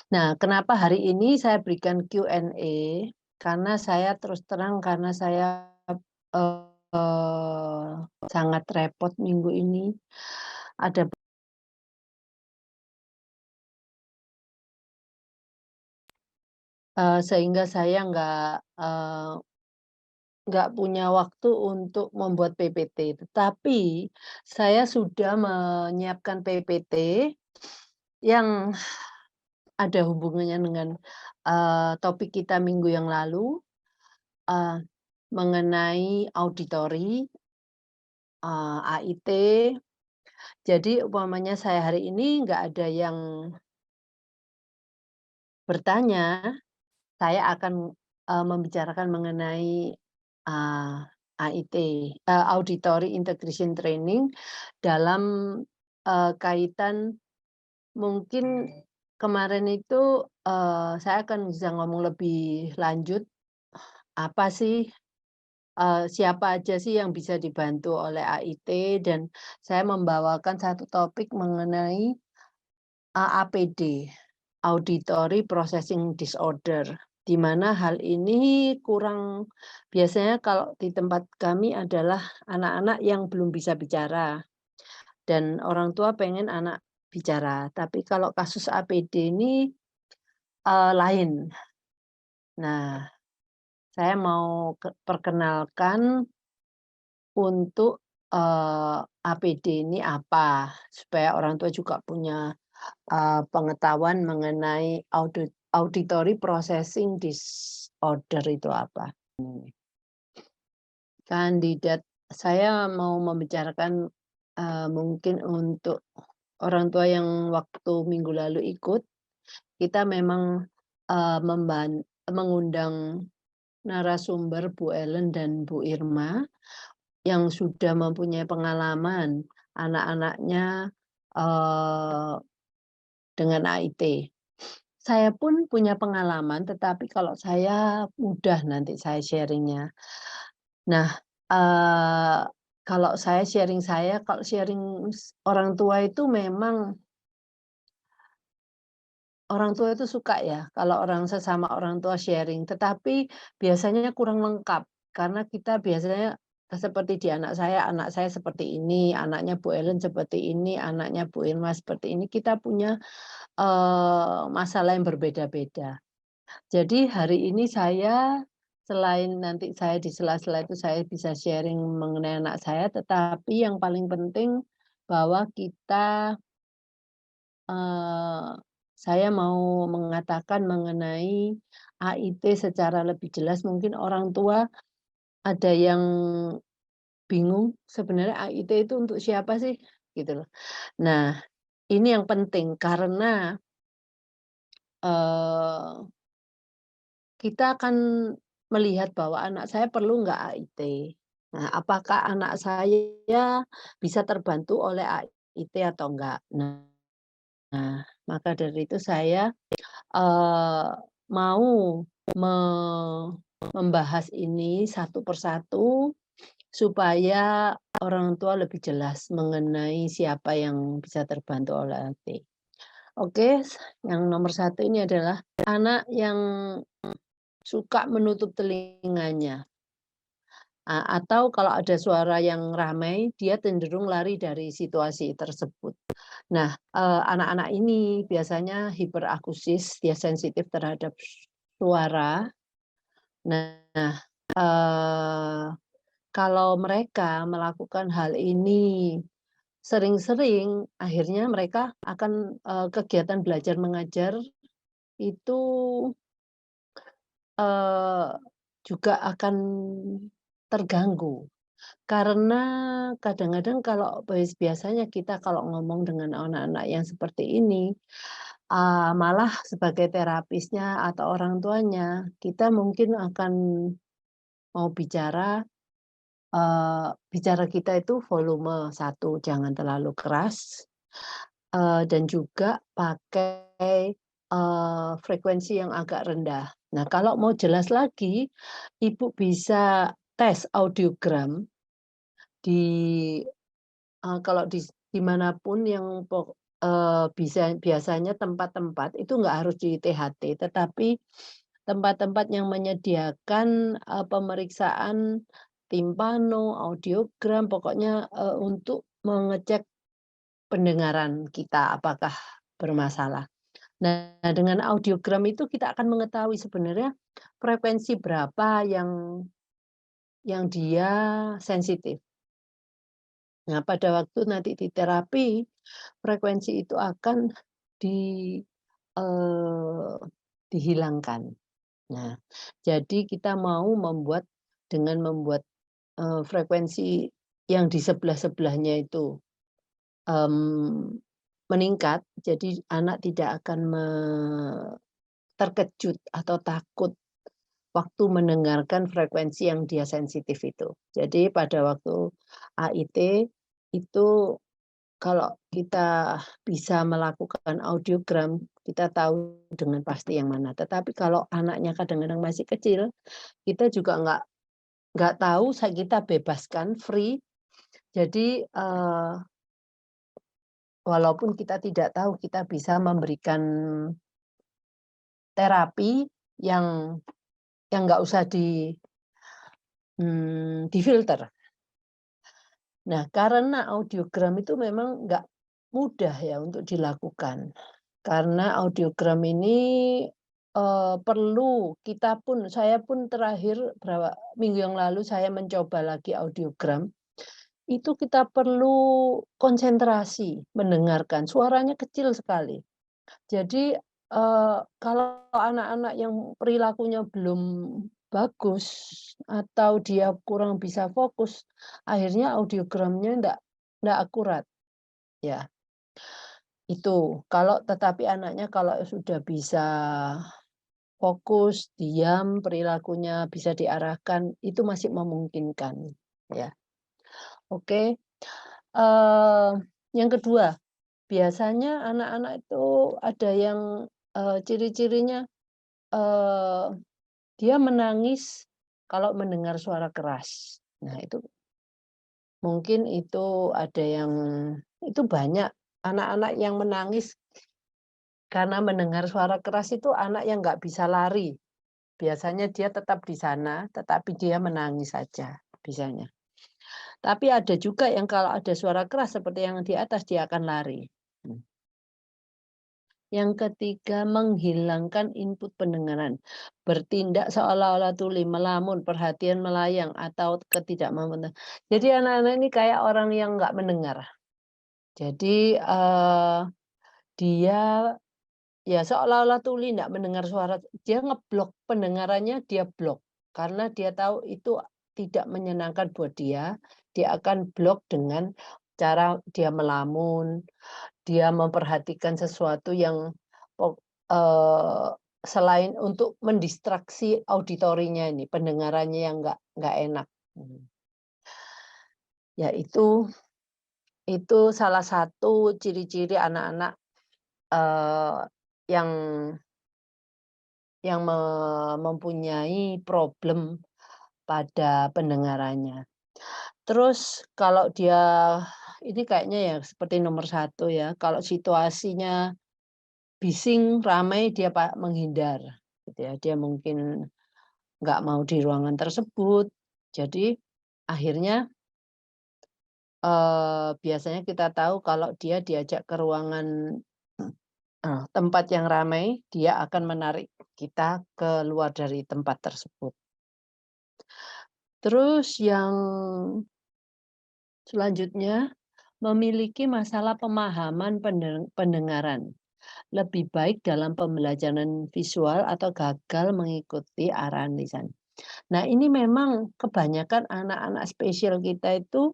Nah, kenapa hari ini saya berikan Q&A, karena saya terus terang karena saya, eee, sangat repot minggu ini. Ada sehingga saya nggak punya waktu untuk membuat PPT. Tetapi saya sudah menyiapkan PPT yang ada hubungannya dengan, topik kita minggu yang lalu, eee, mengenai auditori, AIT. Jadi umpamanya saya hari ini nggak ada yang bertanya, saya akan, membicarakan mengenai, AIT, Auditory Integration Training dalam, kaitan mungkin kemarin itu, saya akan bisa ngomong lebih lanjut, apa sih, siapa aja sih yang bisa dibantu oleh AIT, dan saya membawakan satu topik mengenai APD, Auditory Processing Disorder, di mana hal ini kurang biasanya kalau di tempat kami adalah anak-anak yang belum bisa bicara dan orang tua pengen anak bicara. Tapi kalau kasus APD ini, lain. Nah, saya mau perkenalkan untuk, APD ini apa, supaya orang tua juga punya pengetahuan mengenai auditory processing disorder itu apa. Kandidat saya mau membicarakan, mungkin untuk orang tua yang waktu minggu lalu ikut, kita memang, mengundang narasumber Bu Ellen dan Bu Irma yang sudah mempunyai pengalaman anak-anaknya, eee, dengan AIT. Saya pun punya pengalaman, tetapi kalau saya mudah nanti saya sharing-nya. Nah, eee, kalau kalau sharing orang tua itu memang orang tua itu suka ya kalau sesama orang tua sharing, tetapi biasanya kurang lengkap karena kita biasanya seperti di anak saya seperti ini, anaknya Bu Ellen seperti ini, anaknya Bu Irma seperti ini, kita punya, masalah yang berbeda-beda. Jadi hari ini saya, selain nanti saya di sela-sela itu saya bisa sharing mengenai anak saya, tetapi yang paling penting bahwa kita, eee, saya mau mengatakan mengenai AIT secara lebih jelas, mungkin orang tua ada yang bingung sebenarnya AIT itu untuk siapa sih? Gitu loh. Nah, ini yang penting karena, eee kita akan melihat bahwa anak saya perlu nggak AIT. Nah, apakah anak saya bisa terbantu oleh AIT atau enggak. Nah, maka dari itu saya, eee, mau me membahas ini satu persatu supaya orang tua lebih jelas mengenai siapa yang bisa terbantu oleh AIT. Oke, yang nomor satu ini adalah anak yang suka menutup telinganya, atau kalau ada suara yang ramai, dia cenderung lari dari situasi tersebut. Nah, anak-anak ini biasanya hiperakusis, dia sensitif terhadap suara. Nah, eee, kalau mereka melakukan hal ini sering-sering, akhirnya mereka akan, kegiatan belajar mengajar itu, eee, juga akan terganggu. Karena kadang-kadang kalau biasanya kita kalau ngomong dengan anak-anak yang seperti ini, malah sebagai terapisnya atau orang tuanya, kita mungkin akan mau bicara, bicara kita itu volume satu jangan terlalu keras, dan juga pakai, frekuensi yang agak rendah. Nah, kalau mau jelas lagi, Ibu bisa tes audiogram di kalau di manapun yang biasanya tempat-tempat itu nggak harus di THT, tetapi tempat-tempat yang menyediakan, pemeriksaan timpano, audiogram, pokoknya, untuk mengecek pendengaran kita apakah bermasalah. Nah, dengan audiogram itu kita akan mengetahui sebenarnya frekuensi berapa yang dia sensitif. Nah, pada waktu nanti di terapi, frekuensi itu akan di eee, dihilangkan. Nah, jadi kita mau dengan membuat, frekuensi yang di sebelah-sebelahnya itu, mmm, meningkat, jadi anak tidak akan terkejut atau takut waktu mendengarkan frekuensi yang dia sensitif itu. Jadi pada waktu AIT itu kalau kita bisa melakukan audiogram, kita tahu dengan pasti yang mana. Tetapi kalau anaknya kadang-kadang masih kecil, kita juga nggak tahu, kita bebaskan free. Jadi, walaupun kita tidak tahu, kita bisa memberikan terapi yang nggak usah difilter. Nah, karena audiogram itu memang nggak mudah ya untuk dilakukan. Karena audiogram ini, perlu saya pun terakhir berapa minggu yang lalu saya mencoba lagi audiogram, itu kita perlu konsentrasi mendengarkan, suaranya kecil sekali. Jadi, kalau anak-anak yang perilakunya belum bagus atau dia kurang bisa fokus, akhirnya audiogramnya ndak akurat, ya. Itu, tetapi anaknya kalau sudah bisa fokus, diam, perilakunya bisa diarahkan, itu masih memungkinkan, ya. Oke, eee, yang kedua, biasanya anak-anak itu ada yang, ciri-cirinya, eee, dia menangis kalau mendengar suara keras. Nah, itu mungkin itu ada yang itu banyak anak-anak yang menangis karena mendengar suara keras itu anak yang nggak bisa lari. Biasanya dia tetap di sana, tetapi dia menangis saja, bisanya. Tapi ada juga yang kalau ada suara keras seperti yang di atas, dia akan lari. Mmm. Yang ketiga, menghilangkan input pendengaran. Bertindak seolah-olah tuli, melamun, perhatian melayang, atau ketidakmampuan. Jadi anak-anak ini kayak orang yang nggak mendengar. Jadi, dia ya seolah-olah tuli, nggak mendengar suara, dia ngeblok pendengarannya, dia blok. Karena dia tahu itu tidak menyenangkan buat dia akan blok dengan cara dia melamun, dia memperhatikan sesuatu yang pok selain untuk mendistraksi auditorinya ini, pendengarannya yang nggak enak. Mhm. Ya itu salah satu ciri-ciri anak-anak, eee, yang mempunyai problem pada pendengarannya. Terus kalau dia ini kayaknya ya seperti nomor satu ya, kalau situasinya bising, ramai, dia menghindar, gitu ya. Dia mungkin nggak mau di ruangan tersebut. Jadi akhirnya, biasanya kita tahu kalau dia diajak ke ruangan, tempat yang ramai, dia akan menarik kita keluar dari tempat tersebut. Terus yang selanjutnya, memiliki masalah pemahaman pendengaran. Lebih baik dalam pembelajaran visual atau gagal mengikuti arahan lisan. Nah, ini memang kebanyakan anak-anak spesial kita itu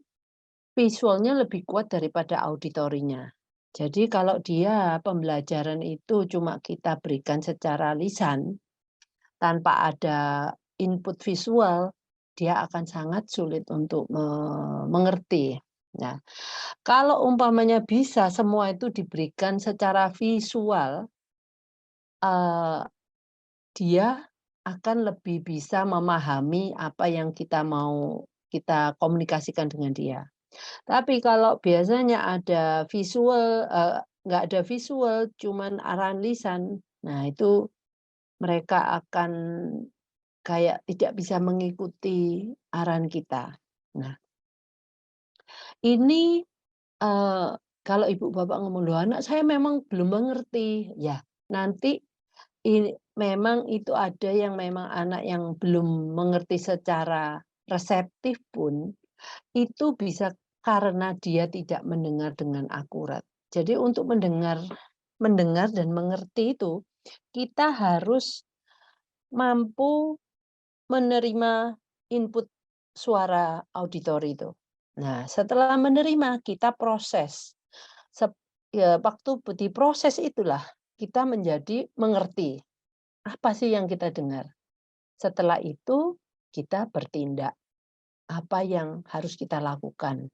visualnya lebih kuat daripada auditorinya. Jadi kalau dia pembelajaran itu cuma kita berikan secara lisan, tanpa ada input visual, dia akan sangat sulit untuk mengerti. Nah, kalau umpamanya bisa semua itu diberikan secara visual, eee, dia akan lebih bisa memahami apa yang kita komunikasikan dengan dia. Tapi kalau biasanya ada visual, nggak ada visual, cuman arahan lisan. Nah, itu mereka akan kayak tidak bisa mengikuti arahan kita. Nah, ini, kalau ibu bapak ngomong, "Loh, anak saya memang belum mengerti." Ya, nanti memang itu ada yang memang anak yang belum mengerti secara reseptif pun, itu bisa karena dia tidak mendengar dengan akurat. Jadi untuk mendengar mendengar dan mengerti itu, kita harus mampu menerima input suara auditori itu. Nah, setelah menerima, kita proses. Sep ya waktu diproses itulah kita menjadi mengerti, apa sih yang kita dengar. Setelah itu kita bertindak, apa yang harus kita lakukan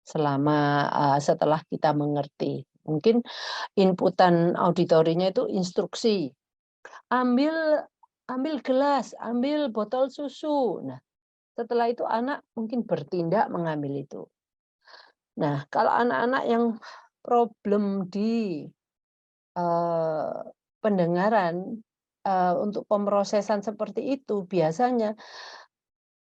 setelah kita mengerti. Mungkin inputan auditorinya itu instruksi, "Ambil ambil gelas, ambil botol susu." Nah, setelah itu anak mungkin bertindak mengambil itu. Nah, kalau anak-anak yang problem di, eee, pendengaran, untuk pemrosesan seperti itu, biasanya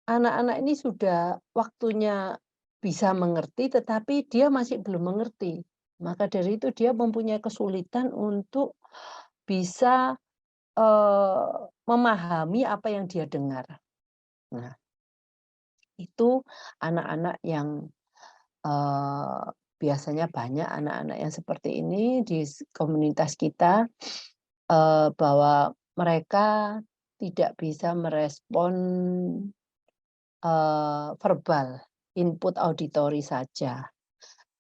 anak-anak ini sudah waktunya bisa mengerti, tetapi dia masih belum mengerti. Maka dari itu dia mempunyai kesulitan untuk bisa, eee, memahami apa yang dia dengar. Nah, itu anak-anak yang Eee, biasanya banyak anak-anak yang seperti ini di komunitas kita, bahwa mereka tidak bisa merespon, verbal, input auditori saja.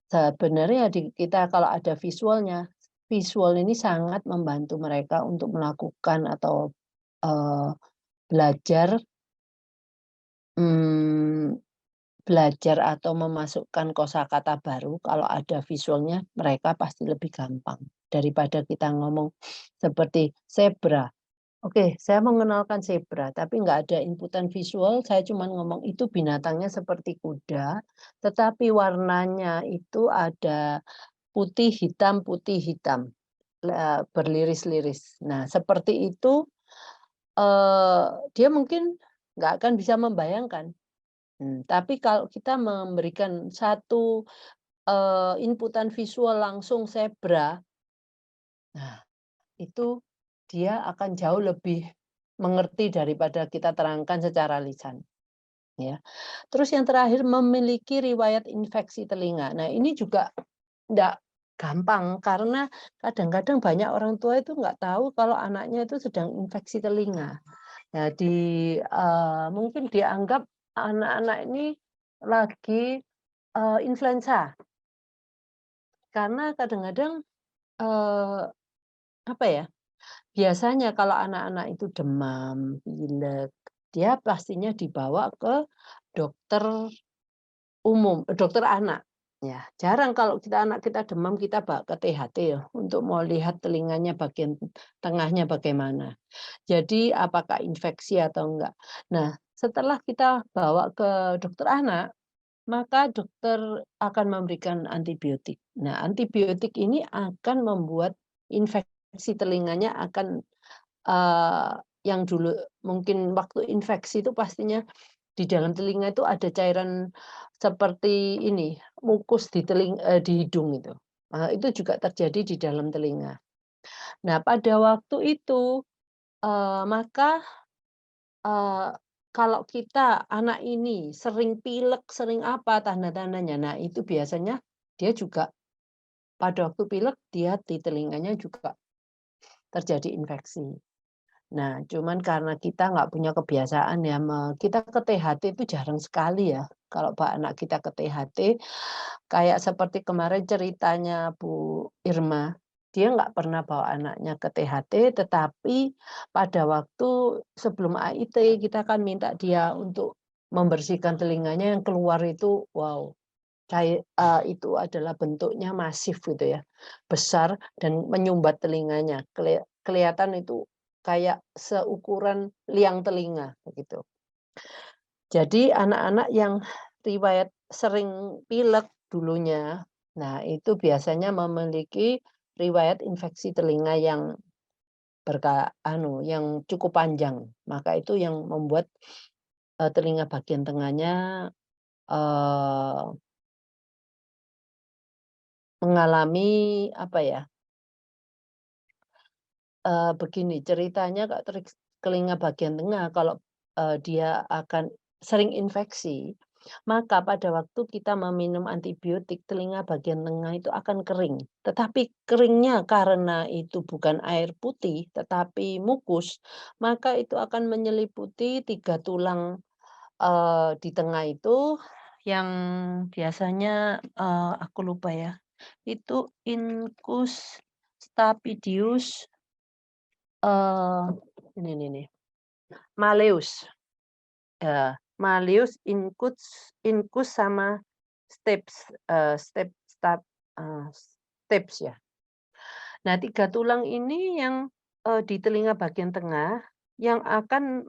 Sebenarnya kita kalau ada visualnya, visual ini sangat membantu mereka untuk melakukan atau, eee, belajar, mmm belajar atau memasukkan kosakata baru kalau ada visualnya mereka pasti lebih gampang daripada kita ngomong seperti zebra. Oke, saya mengenalkan zebra, tapi nggak ada inputan visual, saya cuma ngomong itu binatangnya seperti kuda, tetapi warnanya itu ada putih, hitam, berliris-liris. Nah, seperti itu, dia mungkin nggak akan bisa membayangkan. Tapi kalau kita memberikan satu, inputan visual langsung zebra, nah itu dia akan jauh lebih mengerti daripada kita terangkan secara lisan, ya. Terus yang terakhir memiliki riwayat infeksi telinga. Nah ini juga ndak gampang karena kadang-kadang banyak orang tua itu nggak tahu kalau anaknya itu sedang infeksi telinga. Jadi, mungkin dianggap anak-anak ini lagi, influenza, karena kadang-kadang, eee, apa ya, biasanya kalau anak-anak itu demam, pilek, dia pastinya dibawa ke dokter dokter anak, ya. Jarang kalau anak kita demam kita bawa ke THT ya, untuk mau lihat telinganya bagian tengahnya bagaimana. Jadi apakah infeksi atau enggak. Nah, setelah kita bawa ke dokter anak, maka dokter akan memberikan antibiotik. Nah, antibiotik ini akan membuat infeksi telinganya akan, eee, yang dulu mungkin waktu infeksi itu pastinya di dalam telinga itu ada cairan seperti ini, mukus di hidung itu. Itu juga terjadi di dalam telinga. Nah, pada waktu itu, maka Eee, kalau kita anak ini sering pilek, sering apa tanda-tandanya, nah itu biasanya dia juga pada waktu pilek dia di telinganya juga terjadi infeksi. Nah, cuman karena kita nggak punya kebiasaan ya kita ke THT itu jarang sekali ya, kalau anak kita ke THT, kayak seperti kemarin ceritanya Bu Irma, dia nggak pernah bawa anaknya ke THT, tetapi pada waktu sebelum AIT kita kan minta dia untuk membersihkan telinganya yang keluar itu, wow, itu adalah bentuknya masif gitu ya, besar dan menyumbat telinganya, kelihatan itu kayak seukuran liang telinga, begitu. Jadi anak-anak yang riwayat sering pilek dulunya, Nah, itu biasanya memiliki riwayat infeksi telinga yang yang cukup panjang. Maka itu yang membuat, telinga bagian tengahnya, eee, mengalami apa ya, begini ceritanya Kak, telinga bagian tengah kalau, dia akan sering infeksi, maka pada waktu kita meminum antibiotik, telinga bagian tengah itu akan kering. Tetapi keringnya karena itu bukan air putih, tetapi mukus, maka itu akan menyeliputi 3 tulang, di tengah itu yang biasanya, aku lupa ya, itu incus stapedius. Eee, ini nih, Malleus, Malleus, incus sama stap stapes ya. Nah 3 tulang ini yang, di telinga bagian tengah yang akan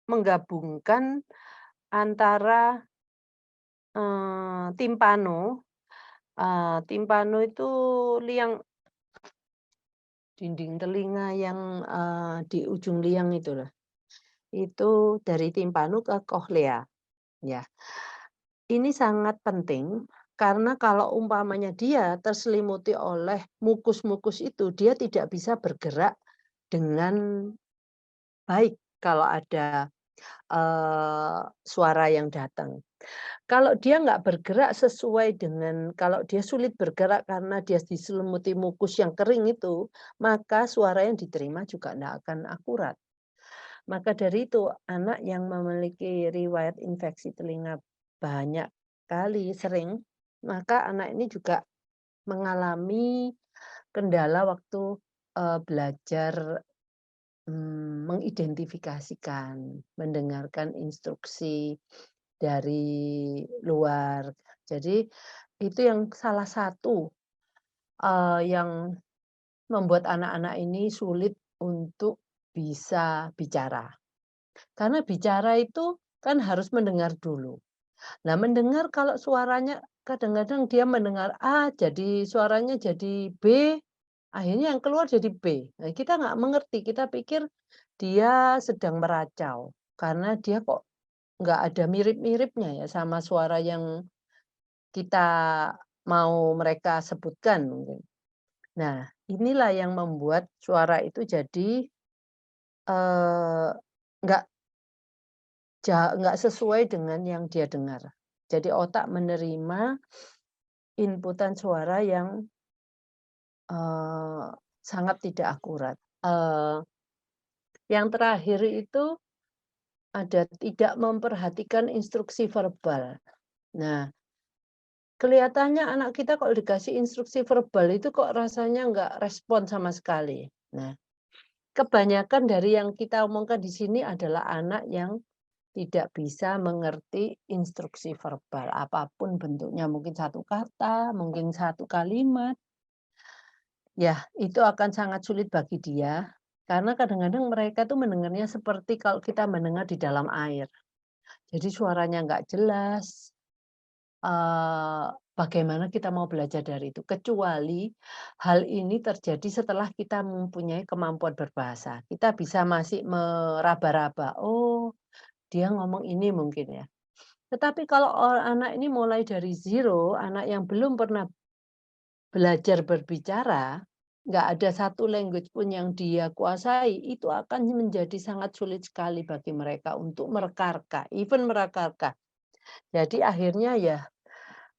menggabungkan antara, timpano, timpano itu liang dinding telinga yang, di ujung liang itu loh. Itu dari timpano ke kokhlea, ya. Ini sangat penting karena kalau umpamanya dia terselimuti oleh mukus-mukus itu, dia tidak bisa bergerak dengan baik kalau ada, suara yang datang. Kalau dia nggak bergerak sesuai dengan kalau dia sulit bergerak karena dia diselimuti mukus yang kering itu, maka suara yang diterima juga nggak akan akurat. Maka dari itu, anak yang memiliki riwayat infeksi telinga banyak kali, sering, maka anak ini juga mengalami kendala waktu, belajar, mengidentifikasikan, mendengarkan instruksi dari luar. Jadi itu yang salah satu, yang membuat anak-anak ini sulit untuk bisa bicara. Karena bicara itu kan harus mendengar dulu. Nah, mendengar kalau suaranya kadang-kadang dia mendengar A, jadi suaranya jadi B, akhirnya yang keluar jadi B. Nah, kita nggak mengerti, kita pikir dia sedang meracau, karena dia kok nggak ada mirip-miripnya ya sama suara yang kita mau mereka sebutkan mungkin. Nah, inilah yang membuat suara itu jadi, eee, nggak nggak sesuai dengan yang dia dengar. Jadi otak menerima inputan suara yang, eee, sangat tidak akurat. Yang terakhir itu ada tidak memperhatikan instruksi verbal. Nah, kelihatannya anak kita kalau dikasih instruksi verbal itu kok rasanya nggak respon sama sekali. Nah, kebanyakan dari yang kita omongkan di sini adalah anak yang tidak bisa mengerti instruksi verbal, apapun bentuknya, mungkin satu kata, mungkin satu kalimat, ya itu akan sangat sulit bagi dia, karena kadang-kadang mereka tuh mendengarnya seperti kalau kita mendengar di dalam air. Jadi suaranya nggak jelas, bagaimana kita mau belajar dari itu? Kecuali hal ini terjadi setelah kita mempunyai kemampuan berbahasa. Kita bisa masih meraba-raba, "Oh, dia ngomong ini mungkin ya." Tetapi kalau anak ini mulai dari zero, anak yang belum pernah belajar berbicara, nggak ada satu language pun yang dia kuasai, itu akan menjadi sangat sulit sekali bagi mereka untuk merekarka, even merekarka. Jadi akhirnya ya,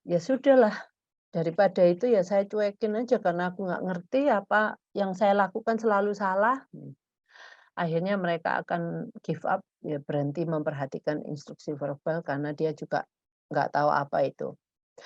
ya sudahlah, daripada itu ya saya cuekin aja karena aku nggak ngerti apa yang saya lakukan selalu salah. Akhirnya mereka akan give up, ya berhenti memperhatikan instruksi verbal karena dia juga nggak tahu apa itu.